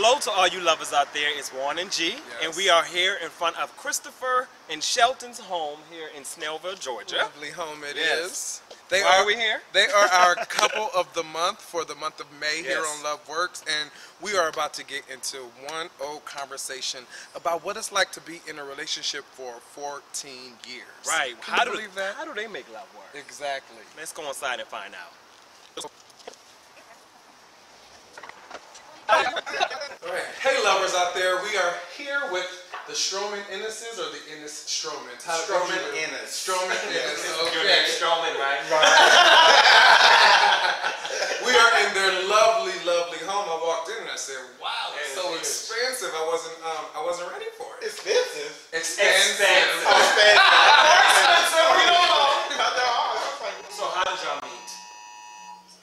Hello to all you lovers out there. It's Warren and G, and we are here in front of Christopher and Shelton's home here in Snailville, Georgia. Lovely home it is. Why are we here? They are our couple of the month for the month of May here on Love Works, and we are about to get into one old conversation about what it's like to be in a relationship for 14 years. Right. Can you believe that? How do they make love work? Exactly. Let's go inside and find out. Hey lovers out there, we are here with the Stroman Innes's or the Innes Stromans? Stroman Innes. Stroman Innes. Your name's Stroman, right? We are in their lovely, lovely home. I walked in and I said, "Wow, it's so expensive." I wasn't ready for it. Expensive. Expensive. Oh, expensive. We don't know. So how did y'all meet?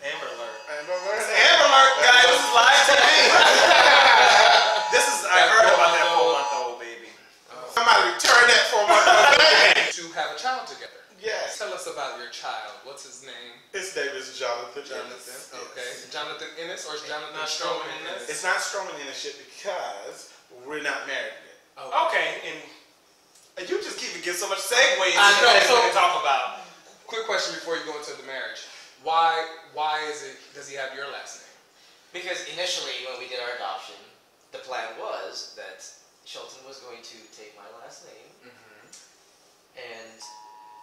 Amber Alert. Amber Alert. Amber Alert, guys. This is live TV. I heard about that 4-month-old baby. Somebody return that 4-month-old baby. To have a child together. Yes. Tell us about your child. What's his name? His name is Jonathan. Jonathan. Okay. Yes. Jonathan Innes or Jonathan Not Stroman Stroman Innes? It's not Stroman Innes shit because we're not married yet. Okay, and you just keep getting so much segues. I know. So we can talk about. Quick question before you go into the marriage. Why does he have your last name? Because initially, when we did our adoption, the plan was that Shelton was going to take my last name, and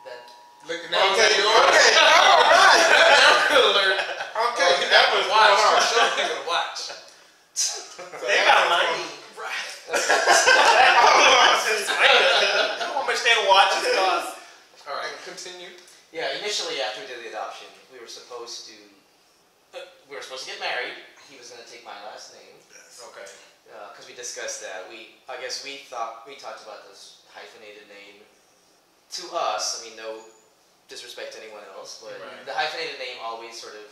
that. Look, now Okay, you're okay, all right. alert. Okay, Oh, that was watch. going on. Show people to watch. They got money. Right. How much they watch it cost? All right, continue. Yeah, initially after we did the adoption, we were supposed to get married. He was going to take my last name. Yes. Okay. Because we discussed that. I guess we talked about this hyphenated name. To us, I mean, no disrespect to anyone else, but the hyphenated name always sort of,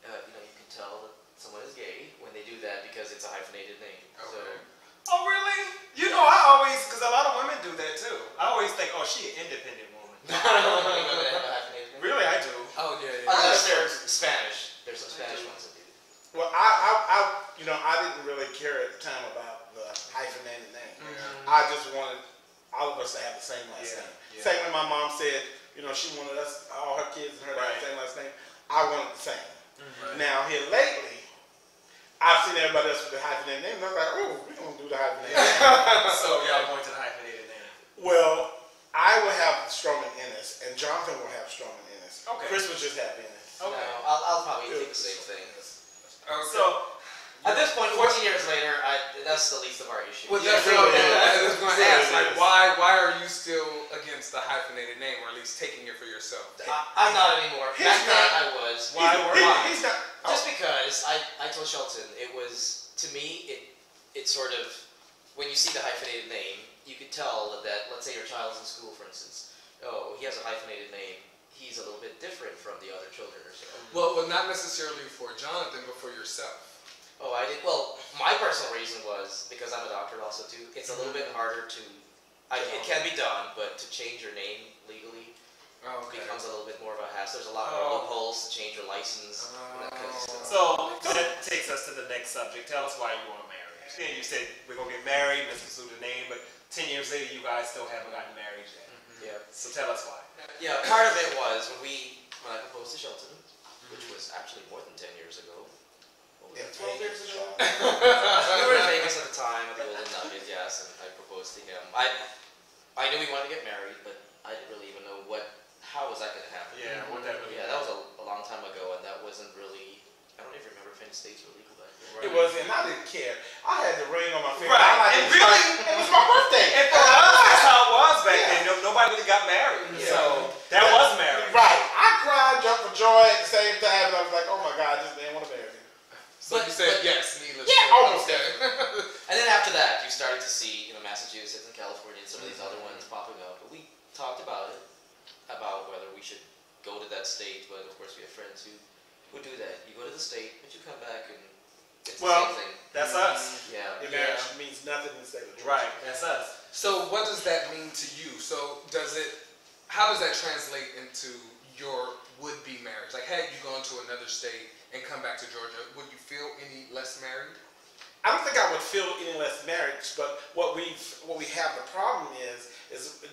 you can tell that someone is gay when they do that because it's a hyphenated name. Okay. Oh, really? You know, I always, because a lot of women do that too. I always think, oh, she an independent woman. So, you know that have a hyphenated name? Really, I do. Oh yeah. Unless they're Spanish. There's some Spanish ones that do. Well, I didn't really care at the time about the hyphenated name. I just wanted all of us to have the same last name. Yeah. Same when my mom said, she wanted us, all her kids and her to have the same last name. I wanted the same. Now here lately, I've seen everybody else with the hyphenated name, and I'm like, oh, we're gonna do the hyphenated name. So y'all going to the hyphenated name? Well, I will have Stroman Innes, and Jonathan will have Stroman Innes. Okay. Chris will just have Innes. Okay. No, I'll probably take the same thing. So At this point, 14 years later, that's the least of our issues. Well, that's what I was going to ask. Like, why are you still against the hyphenated name, or at least taking it for yourself? I'm not anymore. Back then, I was. Why? He's not. Just because I told Shelton, it was, to me, it sort of, when you see the hyphenated name, you could tell that, let's say your child's in school, for instance. Oh, he has a hyphenated name. He's a little bit different from the other children or so. Well, not necessarily for Jonathan, but for yourself. Oh, I did. Well, my personal reason was because I'm a doctor also too. It's a little bit harder to. It can be done, but to change your name legally becomes a little bit more of a hassle. There's a lot more loopholes to change your license and that kind of stuff. So that takes us to the next subject. Tell us why you want to marry. Then you said we're gonna get married. Let's pursue the name. But 10 years later, you guys still haven't gotten married yet. Yeah. So tell us why. Yeah. Part of it was when I proposed to Shelton, which was actually more than 10 years ago. 12 years ago? We were in Vegas at the time at the Golden Nugget, yes, and I proposed to him. I knew we wanted to get married, but I didn't really even know how was that going to happen. Yeah, what that really that was a long time ago, and that wasn't really, I don't even remember if any states were legal back then. It wasn't, and I didn't care. I had the ring on my finger. Right, and really, it was my birthday. And for us, that's how it was back then. Nobody really got married. Yeah. So that was married. Right. I cried, jumped for joy at the same time, and I was like, oh my God, this man want to marry me. So you said yes, needless. Yeah, almost there. And then after that, you started to see, Massachusetts and California and some of these other ones popping up. But we talked about it, about whether we should go to that state. But of course, we have friends who do that. You go to the state, but you come back and it's the same thing. That's us. Yeah. Your marriage means nothing in the state of Georgia. Right, that's us. So what does that mean to you? So how does that translate into your would-be marriage? Like, had you gone to another state and come back to Georgia, would you feel any less married? I don't think I would feel any less marriage, but what we have the problem is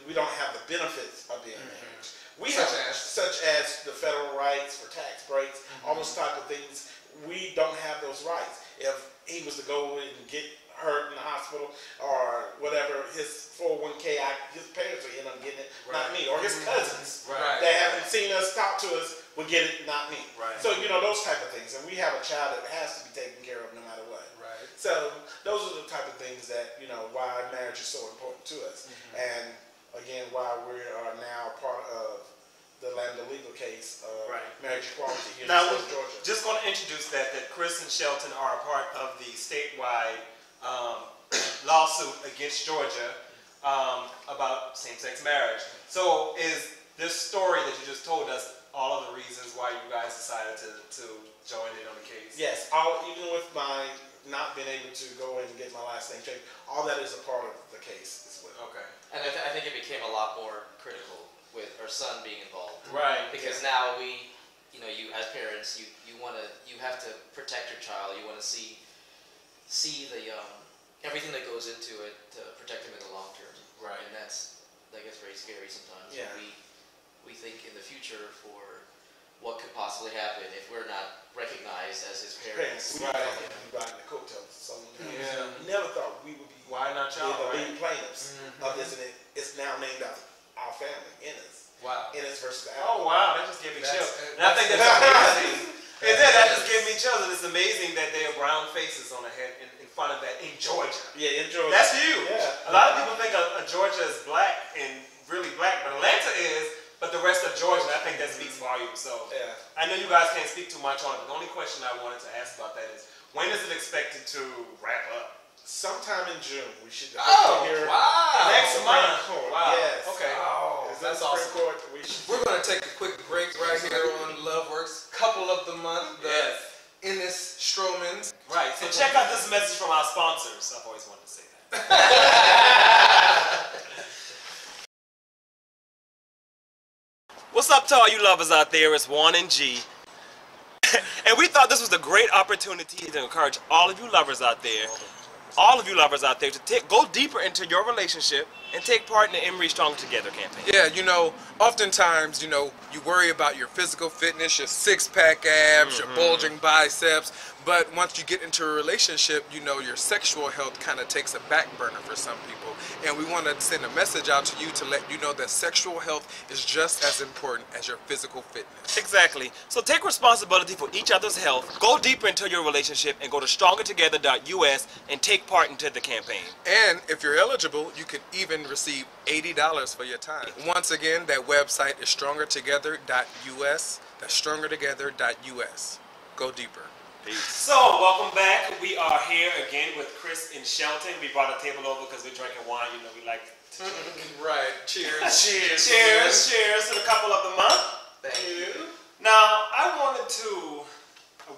we don't have the benefits of being married. We such as the federal rights for tax breaks, all those type of things. We don't have those rights. If he was to go and get hurt in the hospital or whatever, his 401k, his parents will end up getting it, not me, or his cousins that haven't seen us, talk to us, will get it, not me. So those type of things, and we have a child that has to be taken care of no matter what. So those are the type of things that why marriage is so important to us, and again why we are now part of the Lambda legal case of marriage equality here in Georgia. Just going to introduce that Chris and Shelton are a part of the statewide lawsuit against Georgia about same-sex marriage. So is this story that you just told us all of the reasons why you guys decided to join in on the case? Yes, even with my not being able to go and get my last name changed, all that is a part of the case as well. Okay. And I think it became a lot more critical with our son being involved. Because now you as parents, you have to protect your child. You want to see the everything that goes into it to protect him in the long term. And that gets very scary sometimes. Yeah. We think in the future for what could possibly happen if we're not recognized as his parents. We riding the coattails of someone who never thought we would be leading plaintiffs of this, and it's now named after our family, Ennis. Ennis versus Alabama. Oh wow, that just gave me chills. And I think that's amazing. That just gave me chills, and it's amazing that they have brown faces on the head in front of that in Georgia. Yeah, in Georgia. That's huge. Yeah. A lot of people think Georgia is black and really black, but Atlanta is. But the rest of Georgia, I think that speaks volumes. So I know you guys can't speak too much on it, but the only question I wanted to ask about that is, when is it expected to wrap up? Sometime in June. We should hear next month. Wow. Yes. Okay. Oh, that's awesome. We're going to take a quick break right here on LoveWorks. Couple of the month. Ennis Strowman's. Right. So check out this message from our sponsors. I've always wanted to say that. What's up to all you lovers out there? It's Juan and G. And we thought this was a great opportunity to encourage all of you lovers out there to go deeper into your relationship and take part in the Emory Stronger Together campaign. Yeah, oftentimes, you worry about your physical fitness, your six-pack abs, your bulging biceps, but once you get into a relationship, your sexual health kind of takes a back burner for some people. And we want to send a message out to you to let you know that sexual health is just as important as your physical fitness. Exactly. So take responsibility for each other's health, go deeper into your relationship, and go to strongertogether.us and take part into the campaign. And if you're eligible, you can even receive $80 for your time. Once again, that website is strongertogether.us. That's strongertogether.us. Go deeper. Peace. So, welcome back. We are here again with Chris and Shelton. We brought a table over because we're drinking wine. We like to drink. Right. Cheers. Cheers to the couple of the month. Thank you. Now, I wanted to,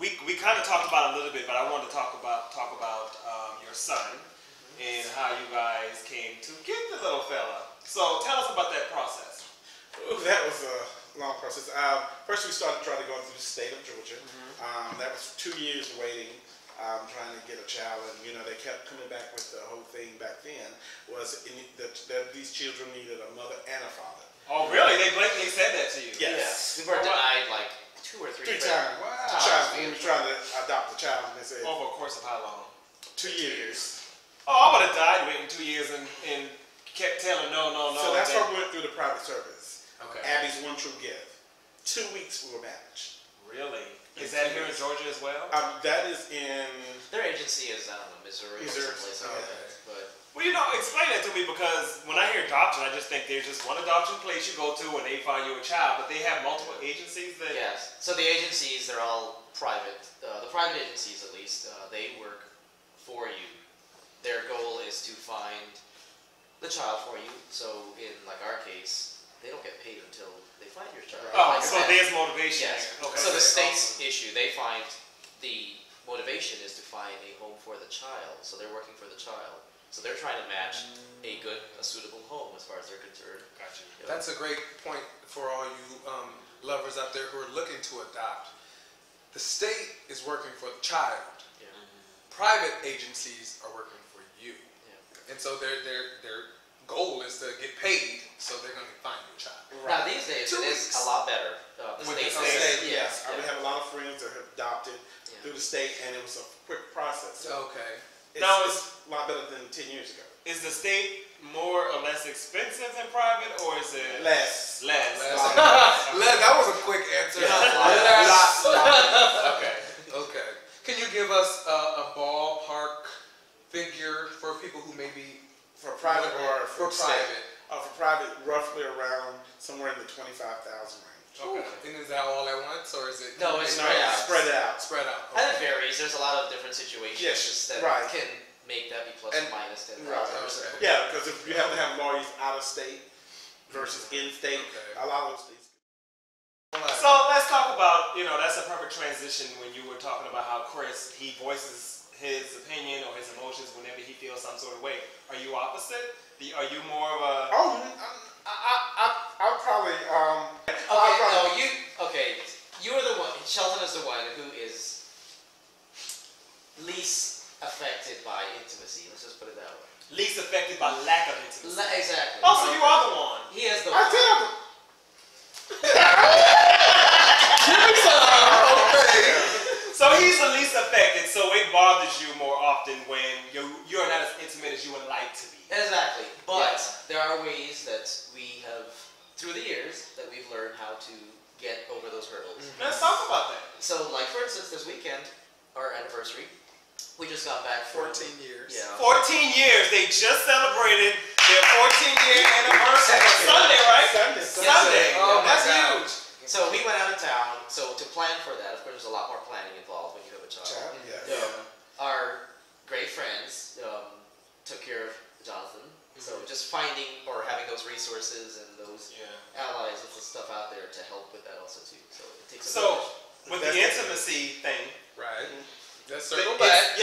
we kind of talked about it a little bit, but I wanted to talk about your son and how you guys came to get the little fella. So, tell us about that process. That was a long process. First, we started trying to go through the state of Georgia. That was 2 years waiting, trying to get a child, and they kept coming back with the whole thing back then was that these children needed a mother and a father. Oh, really? They blatantly said that to you? Yes. We were denied like 2 or 3 times. Wow. We were trying to adopt the child, and they said over a course of how long? 2 years. Oh, I would have died waiting 2 years and kept telling no. So that's why we went through the private service. Okay. Abby's one true gift. 2 weeks we were matched. Really? Is that here in Georgia as well? That is in... Their agency is, I don't know, Missouri or someplace like that. But... Well, explain that to me, because when I hear adoption, I just think there's just one adoption place you go to and they find you a child, but they have multiple agencies that... Yes. So the agencies, they're all private. The private agencies, at least, they work for you. Their goal is to find the child for you. So in, like, our case, they don't get paid until they find your child. Oh, so there's motivation. Yes. Okay. So the state's issue, they find the motivation is to find a home for the child. So they're working for the child. So they're trying to match a suitable home as far as they're concerned. Gotcha. That's a great point for all you lovers out there who are looking to adopt. The state is working for the child. private agencies are working for you, and so their goal is to get paid, so they're going to find your child. Now these days it is a lot better. With the state, yes. We have a lot of friends that have adopted through the state, and it was a quick process. So Okay. Now it's a lot better than 10 years ago. Is the state more or less expensive than private, or is it Less. That was a quick answer. Okay. Okay. Can you give us a ballpark figure for people who may be For private or for private? For private, roughly around somewhere in the 25,000 range. Okay. And is that all at once, or is it? No, it's spread out. Spread out. And it varies. There's a lot of different situations that can make that be plus or minus 10,000. Okay. Yeah, because if you have to have lawyers out of state versus in state, a lot of those states. So let's talk about, that's a perfect transition when you were talking about how Chris, he voices his opinion or his emotions whenever he feels some sort of way. Are you opposite? Are you more of a... I'll probably... You're the one, Shelton is the one who is least affected by intimacy. Let's just put it that way. Least affected by lack of intimacy. Exactly. Oh, so you are the one. He is the I one. tell them. So he's the least affected, so it bothers you more often when you're not as intimate as you would like to be. Exactly. But there are ways that we have, through the years, that we've learned how to get over those hurdles. Let's talk about that. So, like for instance, this weekend, our anniversary, we just got back from 14 years. Yeah. 14 years. They just celebrated their 14-year anniversary. Sunday, right? Sunday. Oh, that's my God. huge. So we went out of town. So to plan for that, of course, there's a lot more planning involved when you have a child. Our great friends took care of Jonathan. So just finding or having those resources and those allies and stuff out there to help with that also too. So it takes a village. With the intimacy thing, right? Let's circle back.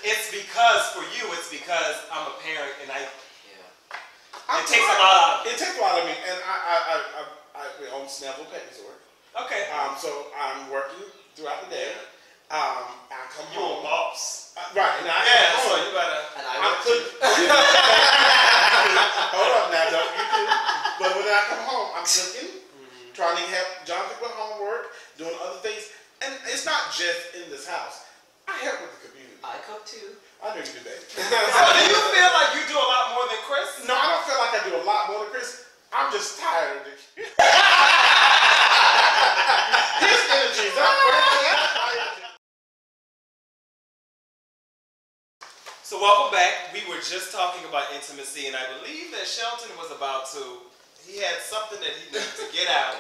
It's because for you, it's because I'm a parent and it takes a lot. It takes a lot of me, and we own Snailville Pet Resort. Okay. So I'm working throughout the day. I come you home. a boss. Right. Now so you gotta. And I I'm work cooking. Hold up now, don't you do? But when I come home, I'm cooking, trying to help Jonathan with homework, doing other things. And it's not just in this house. I help with the community. I cook too. I know you do, baby. So do you feel like you do a lot more than Chris? No, I don't feel like I do a lot more than Chris. I'm just tired of it. His energy is up. So welcome back. We were just talking about intimacy, and I believe that Shelton was he had something that he needed to get out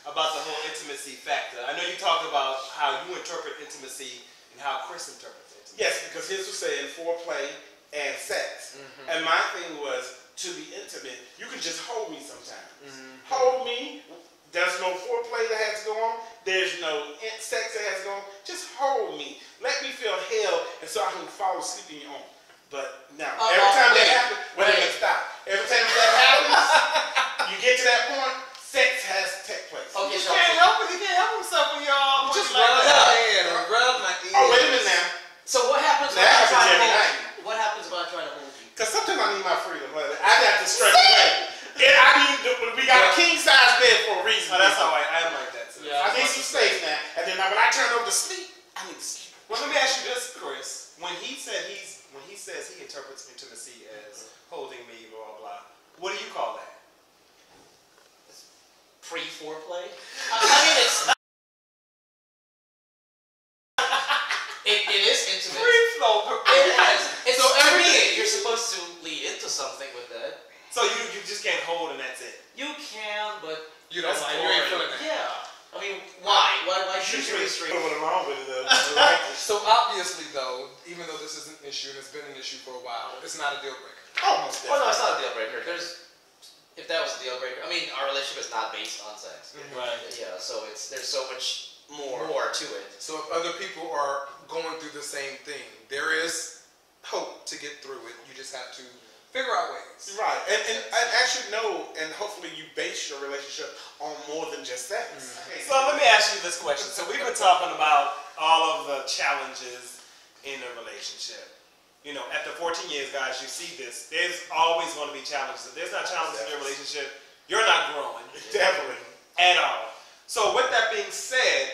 about the whole intimacy factor. I know you talked about how you interpret intimacy and how Chris interprets intimacy. Yes, because his was saying foreplay and sex. And my thing was, to be intimate, you can just hold me sometimes. Hold me. There's no foreplay that has to go on. There's no sex that has to go on. Just hold me. Let me feel held, and so I can fall asleep in your arms. But now, every time that happens, stop. Every time that happens, you get to that point, sex has to take place. Okay, He can't help himself when you're all Just like rub that. my hand or rub my ears. Oh, wait a minute now. So what happens when I try to hold you? What happens when I try to hold you? Because sometimes I need my freedom. I got to stretch away. We got a king size bed for a reason. Oh, that's all right. I am like that too. I need some space now. And then when I turn over to sleep, I need to sleep. Well, let me ask you this, Chris. When he says he interprets intimacy as holding me, blah blah blah, what do you call that? Pre-foreplay? I mean, it is intimate. Free flow. It has. So to me, you're supposed to lead into something with that. So you just can't hold and that's it. You can, but You don't like. You ain't feeling that. yeah. I mean, why? Why should you Usually, restrict? what's wrong with it though? Right? So obviously, though, even though this is an issue and it's been an issue for a while, it's not a deal breaker. Almost. Oh no, it's not a deal breaker. If that was a deal breaker, I mean, our relationship is not based on sex. Right. Yeah. So there's so much more to it. So if other people are going through the same thing, there is hope to get through it. You just have to figure out ways. Right, and actually know, and hopefully you base your relationship on more than just sex. So let me ask you this question. So we've been talking about all of the challenges in a relationship. You know, after 14 years, guys, you see this. There's always going to be challenges. If there's not challenges in your relationship, you're not growing. Definitely. At all. So with that being said,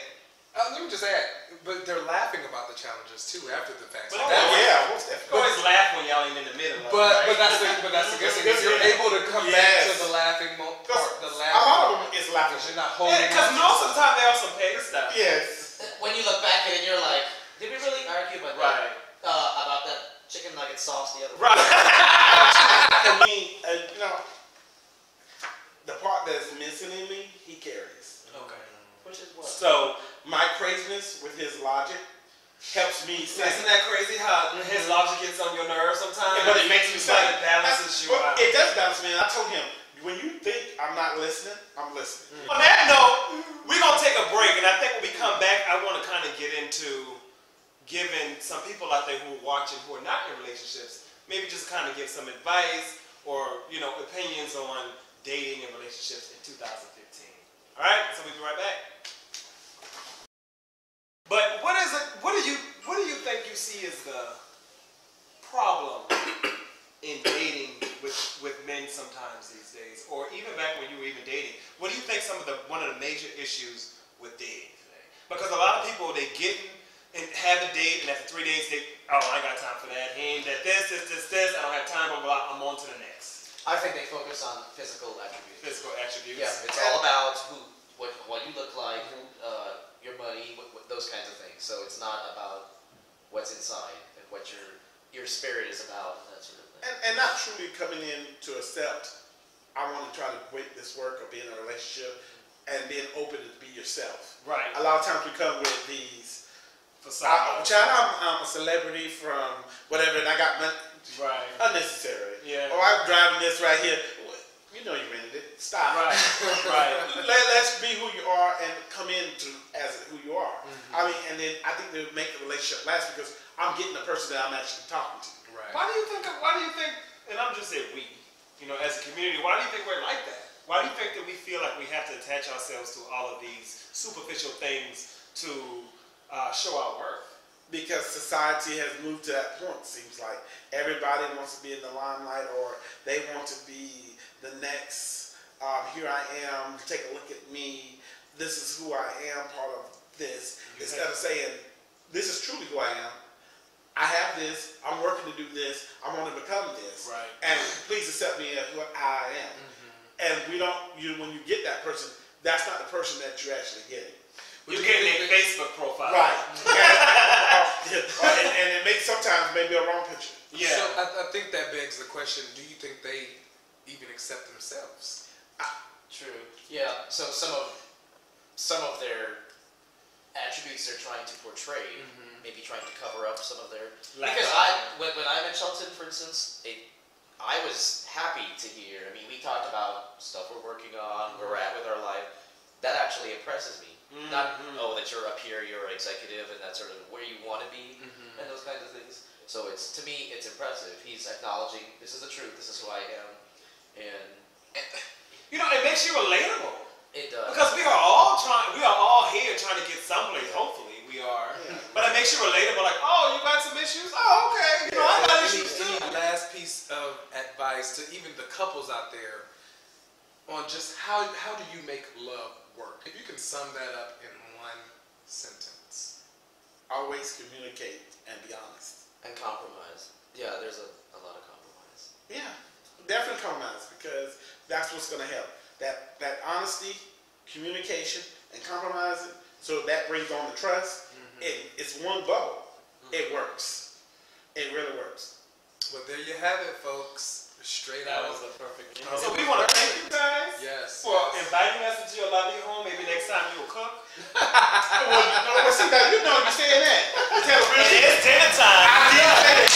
let me just add, but they're laughing about the challenges too after the fact. But most you definitely. always laugh when y'all ain't in the middle of it, But right? that's the good thing. If you're able to come back to the laughing part, the A laughing lot of part, them is laughing. you're not holding. Because most of the time they also pay the stuff. Yes. When you look back at it, you're like, did we really argue about Right. about that chicken nugget sauce the other Right. For me, you know, the part that's missing in me, he carries. Okay. Which is what? So my craziness with his logic helps me. Isn't that crazy how his logic gets on your nerves sometimes? But it makes me say, it balances you out. It does balance me. And I told him, when you think I'm not listening, I'm listening. On that note, we're going to take a break, and I think when we come back, I want to kind of get into giving some people out there who are watching who are not in relationships, maybe just kind of give some advice or, you know, opinions on dating and relationships in 2015. All right, so we'll be right back. But what is it? What do you think you see as the problem in dating with men sometimes these days, or even back when you were even dating? What do you think one of the major issues with dating today? Because a lot of people, they get and have a date, and after 3 days, I ain't got time for that. He ain't that this. I don't have time, blah, blah, I'm on to the next. I think they focus on physical attributes. Physical attributes. Yeah, it's all about what you look like, your money, those kinds of things. So it's not about what's inside and what your spirit is about and that sort of thing. And not truly coming in to accept, I want to try to make this work or be in a relationship, and being open to be yourself. Right. A lot of times we come with these, Facade. I'm a celebrity from whatever, and I got money. Right. Unnecessary. Yeah. Or I'm driving this right here. You know you rented it. Stop. Right. Right. Let's be who you are and come into as who you are. Mm-hmm. I mean, and then I think they would make the relationship last because I'm getting the person that I'm actually talking to. Right. Why do you think, and I'm just saying we, you know, as a community, why do you think we're like that? Why do you think that we feel like we have to attach ourselves to all of these superficial things to show our worth? Because society has moved to that point, seems like. Everybody wants to be in the limelight, or they want to be the next, here I am, take a look at me, this is who I am, part of this. Instead of saying, this is truly who I am, I have this, I'm working to do this, I want to become this. Right. And please accept me as who I am. And when you get that person, that's not the person that you're actually getting. You're getting a Facebook profile. Right. and it makes sometimes maybe a wrong picture. Yeah. So I think that begs the question, do you think they even accept themselves? True. Yeah. So some of their attributes they're trying to portray, maybe trying to cover up some of their. Because when I met Shelton, for instance, I was happy to hear. I mean, we talked about stuff we're working on, where we're at with our life. That actually impresses me. Not that you're up here, you're an executive, and that's sort of where you want to be, and those kinds of things. So to me, it's impressive. He's acknowledging this is the truth. This is who I am, and you know, it makes you relatable. it does. Because we are all here trying to get someplace. Hopefully, we are. Yeah. But it makes you relatable. Like, oh, you got some issues. Oh, okay. You know, I got issues too. Any last piece of advice to even the couples out there on just how do you make love work? If you can sum that up in one sentence. Always communicate and be honest. And compromise. Yeah, there's a lot of compromise. Yeah, definitely compromise, because that's what's going to help. That honesty, communication, and compromising, so that brings on the trust. It's one bubble. It works. It really works. Well, there you have it, folks. Straight That out. was a perfect. So we want to thank you guys for inviting us into your lovely home. Maybe next time you will cook. Well, see that, you know you're saying that. It is dinner time.